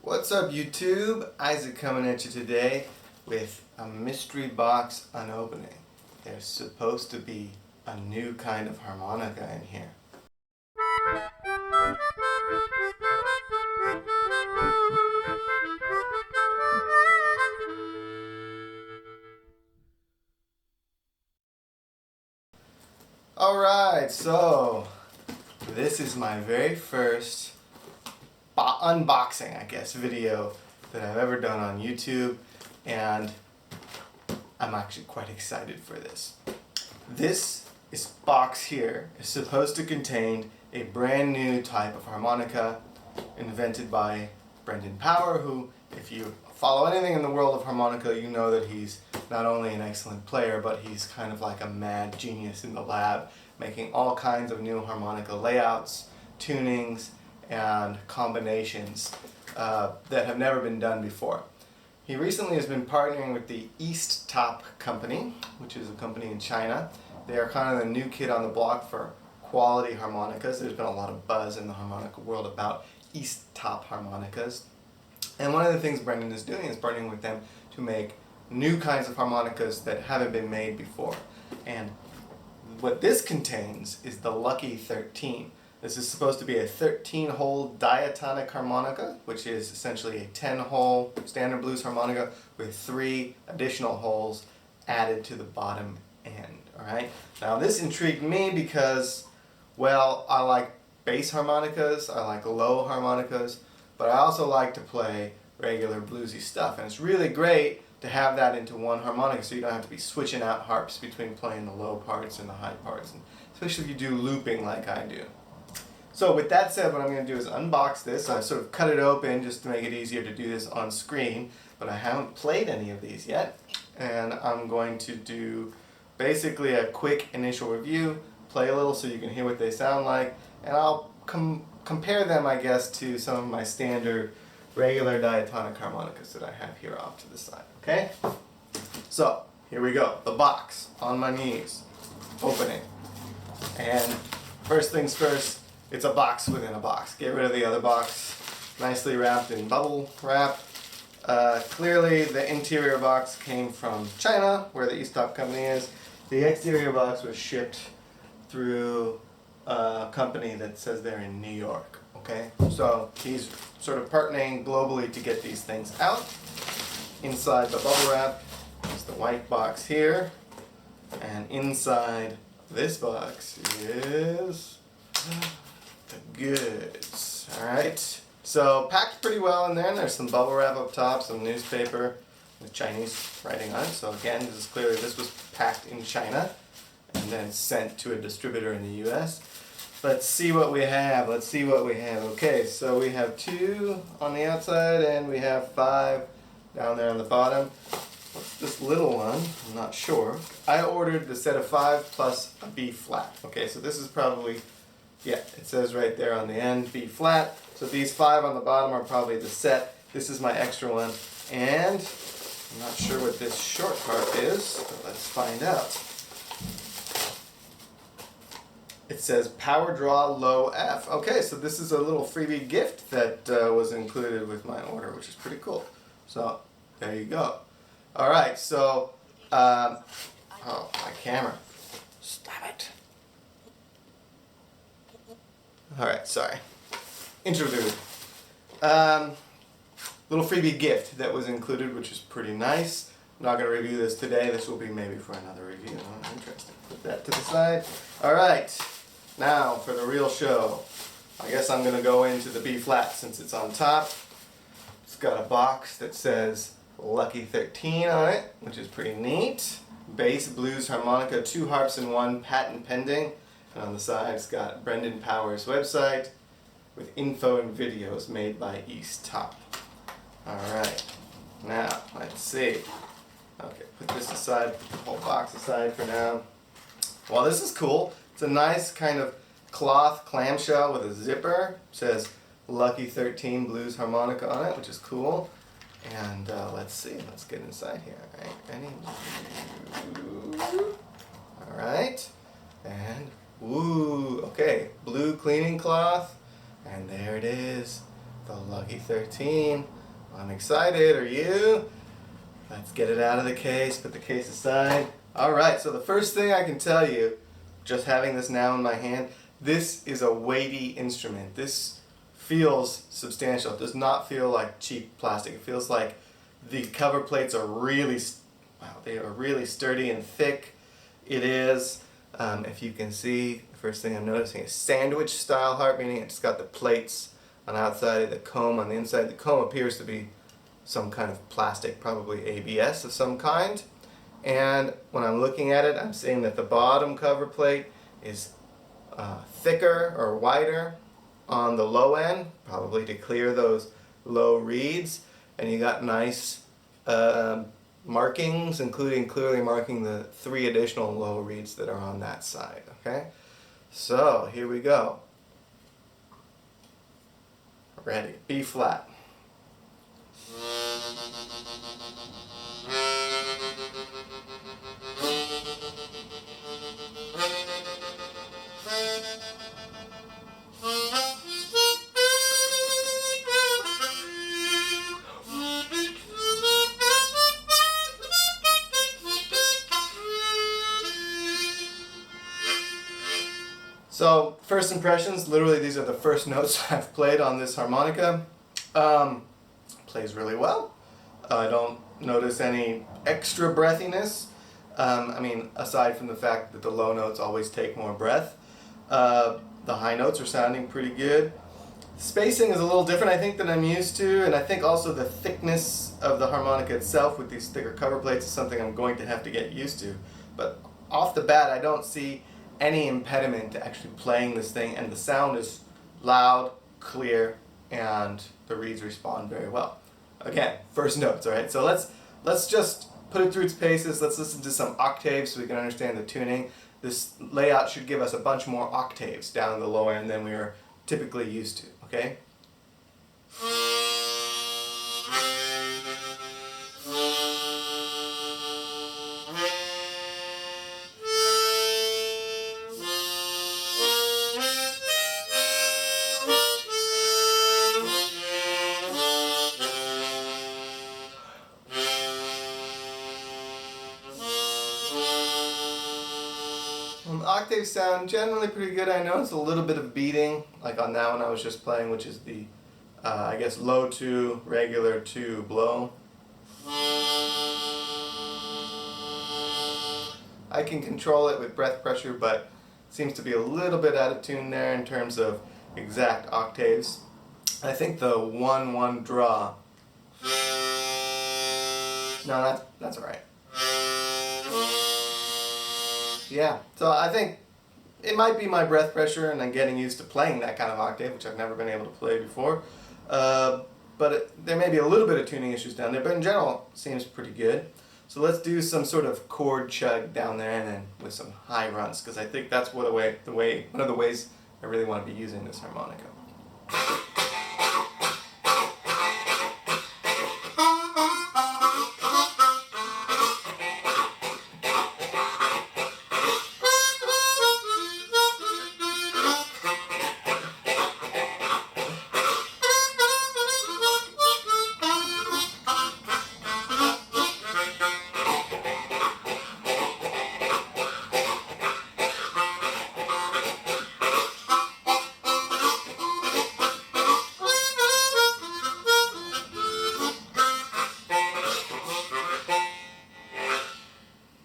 What's up YouTube? Isaac coming at you today with a mystery box unopening. There's supposed to be a new kind of harmonica in here. Alright, so this is my very first unboxing, I guess, video that I've ever done on YouTube, and I'm actually quite excited for this. This box here is supposed to contain a brand new type of harmonica invented by Brendan Power, who, if you follow anything in the world of harmonica, you know that he's not only an excellent player, but he's kind of like a mad genius in the lab, making all kinds of new harmonica layouts, tunings, and combinations that have never been done before. He recently has been partnering with the EastTop company, which is a company in China. They are kind of the new kid on the block for quality harmonicas. There's been a lot of buzz in the harmonica world about EastTop harmonicas. And one of the things Brendan is doing is partnering with them to make new kinds of harmonicas that haven't been made before. And what this contains is the Lucky 13. This is supposed to be a 13-hole diatonic harmonica, which is essentially a 10-hole standard blues harmonica with 3 additional holes added to the bottom end. Alright? Now this intrigued me because, well, I like bass harmonicas, I like low harmonicas, but I also like to play regular bluesy stuff. And it's really great to have that into one harmonica so you don't have to be switching out harps between playing the low parts and the high parts, and especially if you do looping like I do. So with that said, what I'm going to do is unbox this. I sort of cut it open just to make it easier to do this on screen, but I haven't played any of these yet, and I'm going to do basically a quick initial review, play a little so you can hear what they sound like, and I'll compare them, I guess, to some of my standard regular diatonic harmonicas that I have here off to the side. Okay? So, here we go. The box, on my knees, opening. And first things first, it's a box within a box. Get rid of the other box, nicely wrapped in bubble wrap. Clearly the interior box came from China, where the EastTop company is. The exterior box was shipped through a company that says they're in New York. Okay, so he's sort of partnering globally to get these things out. Inside the bubble wrap is the white box here, and inside this box is the goods. Alright, so packed pretty well in there, and there's some bubble wrap up top, some newspaper with Chinese writing on it. So again, this was packed in China and then sent to a distributor in the US. Let's see what we have. Okay, so we have 2 on the outside and we have 5 down there on the bottom. What's this little one? I'm not sure. I ordered the set of 5 plus a B flat. Okay, so this is probably, yeah, it says right there on the end, B flat. So these 5 on the bottom are probably the set. This is my extra one. And I'm not sure what this short part is, but let's find out. It says Power Draw Low F. Okay, so this is a little freebie gift that was included with my order, which is pretty cool. So, there you go. Alright, so, oh, my camera. Stop it. Alright, sorry. Interlude. Little freebie gift that was included, which is pretty nice. I'm not going to review this today. This will be maybe for another review. Oh, interesting. Put that to the side. Alright. Now, for the real show, I guess I'm going to go into the B flat since it's on top. It's got a box that says Lucky 13 on it, which is pretty neat. Bass, blues, harmonica, 2 harps in 1, patent pending. And on the side it's got Brendan Power's website with info and videos made by EastTop. Alright, now let's see. Okay, put this aside, put the whole box aside for now. Well, this is cool. It's a nice kind of cloth clamshell with a zipper. It says Lucky 13 Blues Harmonica on it, which is cool. And let's see, let's get inside here. Alright, and woo, okay, blue cleaning cloth, and there it is. The lucky 13. I'm excited, are you? Let's get it out of the case, put the case aside. Alright, so the first thing I can tell you, just having this now in my hand, this is a weighty instrument. This feels substantial. It does not feel like cheap plastic. It feels like the cover plates are really, wow, they are really sturdy and thick. It is, if you can see, the first thing I'm noticing is sandwich style harp, meaning it's got the plates on the outside of the comb. On the inside, the comb appears to be some kind of plastic, probably ABS of some kind. And when I'm looking at it, I'm seeing that the bottom cover plate is thicker or wider on the low end, probably to clear those low reeds. And you got nice markings, including clearly marking the 3 additional low reeds that are on that side. Okay, so here we go. Ready, B flat. So, first impressions, literally these are the first notes I've played on this harmonica. Plays really well. I don't notice any extra breathiness. I mean, aside from the fact that the low notes always take more breath. The high notes are sounding pretty good. Spacing is a little different, I think, than I'm used to, and I think also the thickness of the harmonica itself with these thicker cover plates is something I'm going to have to get used to. But off the bat, I don't see any impediment to actually playing this thing, and the sound is loud, clear, and the reeds respond very well. Again, first notes, alright? So let's just put it through its paces. Let's listen to some octaves so we can understand the tuning. This layout should give us a bunch more octaves down in the low end than we are typically used to, okay? Octaves sound generally pretty good. I noticed a little bit of beating, like on that one I was just playing, which is the, I guess, low 2, regular 2 blow. I can control it with breath pressure, but it seems to be a little bit out of tune there in terms of exact octaves. I think the 1-1 draw. No, that's alright. Yeah, so I think it might be my breath pressure and I'm getting used to playing that kind of octave, which I've never been able to play before. But there may be a little bit of tuning issues down there, but in general, it seems pretty good. So let's do some sort of chord chug down there and then with some high runs, because I think that's one of the ways I really want to be using this harmonica.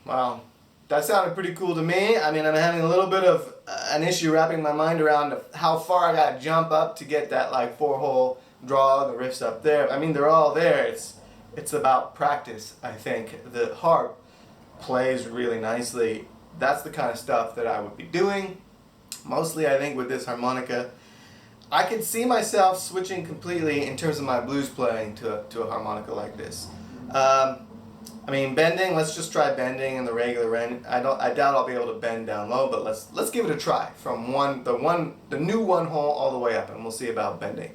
Wow, that sounded pretty cool to me. I mean, I'm having a little bit of an issue wrapping my mind around how far I gotta jump up to get that like 4-hole draw, the riffs up there. I mean, they're all there. It's about practice, I think. The harp plays really nicely. That's the kind of stuff that I would be doing. Mostly, I think, with this harmonica. I could see myself switching completely in terms of my blues playing to a harmonica like this. I mean, bending, let's just try bending in the regular end. I doubt I'll be able to bend down low, but let's give it a try from the new 1-hole all the way up, and we'll see about bending.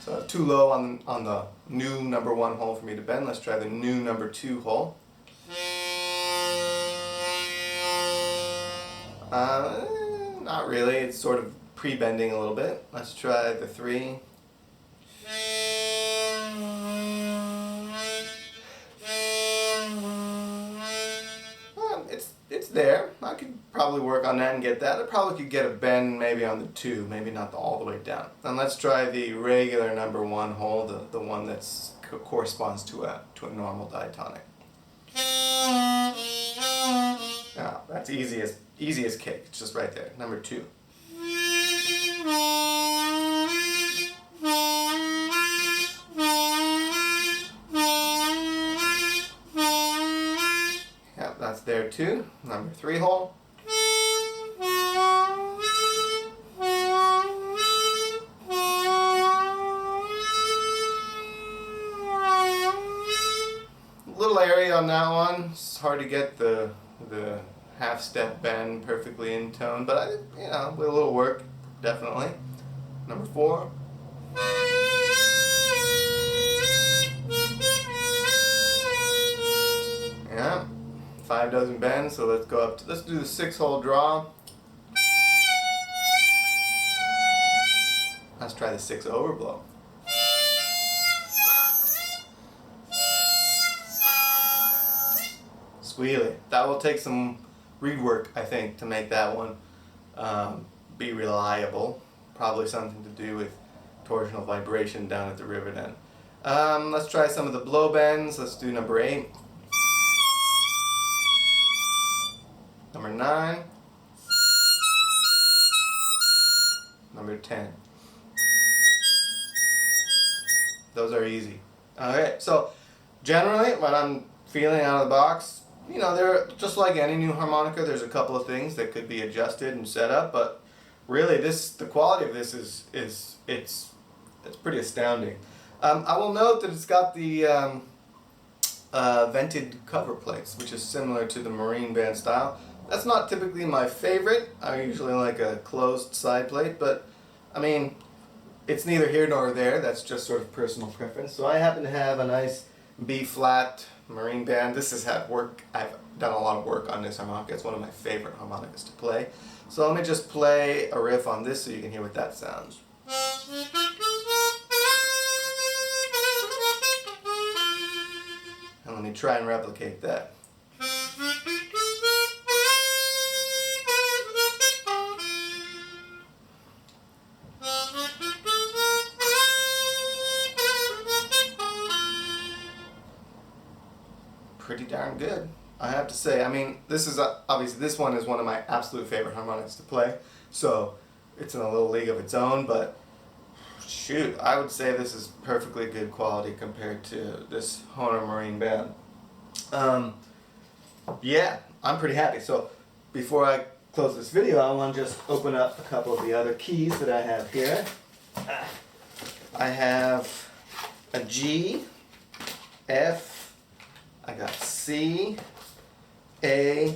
So too low on the new number 1 hole for me to bend. Let's try the new number 2 hole. not really. It's sort of pre-bending a little bit. Let's try the 3. It's there. I could probably work on that and get that. I probably could get a bend maybe on the 2, maybe not all the way down. And let's try the regular number 1 hole, the one that's corresponds to a normal diatonic. Now that's easy as cake. It's just right there. Number 2. Yeah, that's there too. Number 3 hole. Little area on that one. It's hard to get the half step bend perfectly in tone, but I, with a little work, definitely. Number 4. Yeah, 5 doesn't bend, so let's go up to, let's do the 6 hole draw. Let's try the 6 overblow. Squealy. That will take some rework, I think, to make that one be reliable. Probably something to do with torsional vibration down at the rivet end. Let's try some of the blow bends. Let's do number 8. Number 9. Number 10. Those are easy. Okay, so generally when I'm feeling out of the box, they're just like any new harmonica. There's a couple of things that could be adjusted and set up, but really the quality of this is pretty astounding. I will note that it's got the vented cover plates, which is similar to the marine band style. That's not typically my favorite. I usually like a closed side plate, but I mean, it's neither here nor there. That's just sort of personal preference. So I happen to have a nice B flat marine band. This has had work. I've done a lot of work on this harmonica. It's one of my favorite harmonicas to play. So let me just play a riff on this so you can hear what that sounds. And let me try and replicate that. Pretty darn good, I have to say. I mean, this is obviously, this one is one of my absolute favorite harmonics to play, so it's in a little league of its own, but shoot, I would say this is perfectly good quality compared to this Hohner Marine band. Yeah, I'm pretty happy. So before I close this video, I want to just open up a couple of the other keys that I have here. I have a G, F, I got C, A,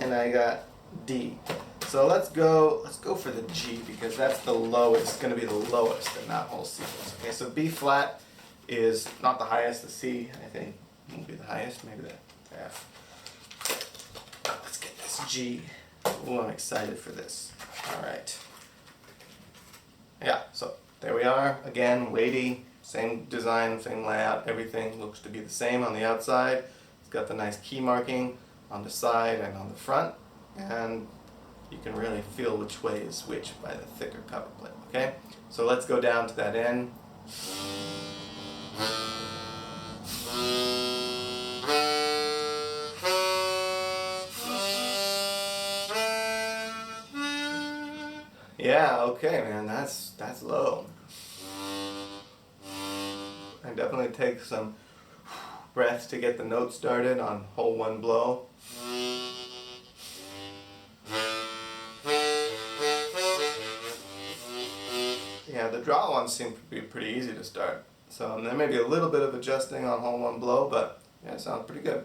and I got D. So let's go for the G, because that's the lowest, going to be the lowest in that whole sequence. Okay, so B flat is not the highest. The C, I think, will be the highest. Maybe the F. Let's get this G. Ooh, I'm excited for this. All right. Yeah, so there we are. Again, weighty. Same design, same layout, everything looks to be the same on the outside. It's got the nice key marking on the side and on the front, and you can really feel which way is which by the thicker cover plate, okay? So let's go down to that end. Yeah, okay, man, that's low. And definitely take some breath to get the note started on hole 1 blow. Yeah, the draw ones seem to be pretty easy to start. So there may be a little bit of adjusting on hole 1 blow, but yeah, it sounds pretty good.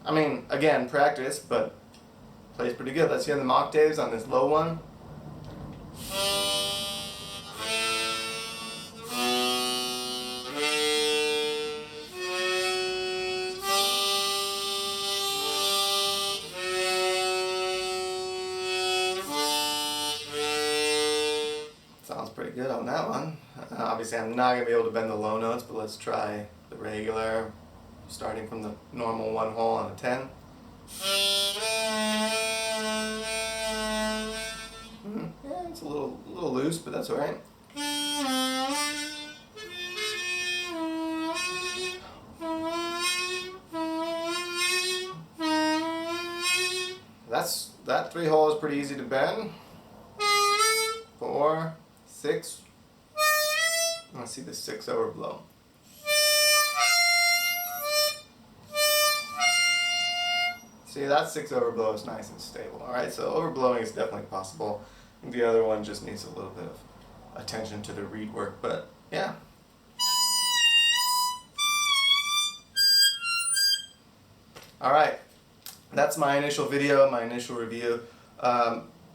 I mean, mean, again, practice, but plays pretty good. Let's hear the octaves on this low one. Sounds pretty good on that one. Obviously I'm not going to be able to bend the low notes, but let's try the regular, starting from the normal one hole on a 10. Yeah, it's a little loose, but that's alright. That 3 hole is pretty easy to bend. 4, 6. Let's see the 6 overblow. See, that 6 overblow is nice and stable. Alright, so overblowing is definitely possible. I think the other one just needs a little bit of attention to the reed work, but yeah. Alright, that's my initial video, my initial review.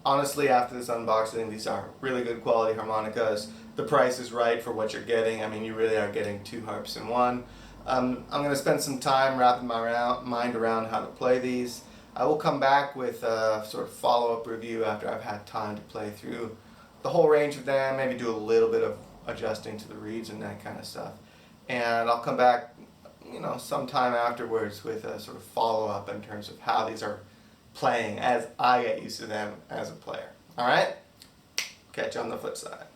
Honestly, after this unboxing, these are really good quality harmonicas. The price is right for what you're getting. I mean, you really are getting 2 harps in one. I'm going to spend some time wrapping my mind around how to play these. I will come back with a sort of follow-up review after I've had time to play through the whole range of them, maybe do a little bit of adjusting to the reeds and that kind of stuff. And I'll come back, you know, sometime afterwards with a sort of follow-up in terms of how these are playing as I get used to them as a player. Alright? Catch you on the flip side.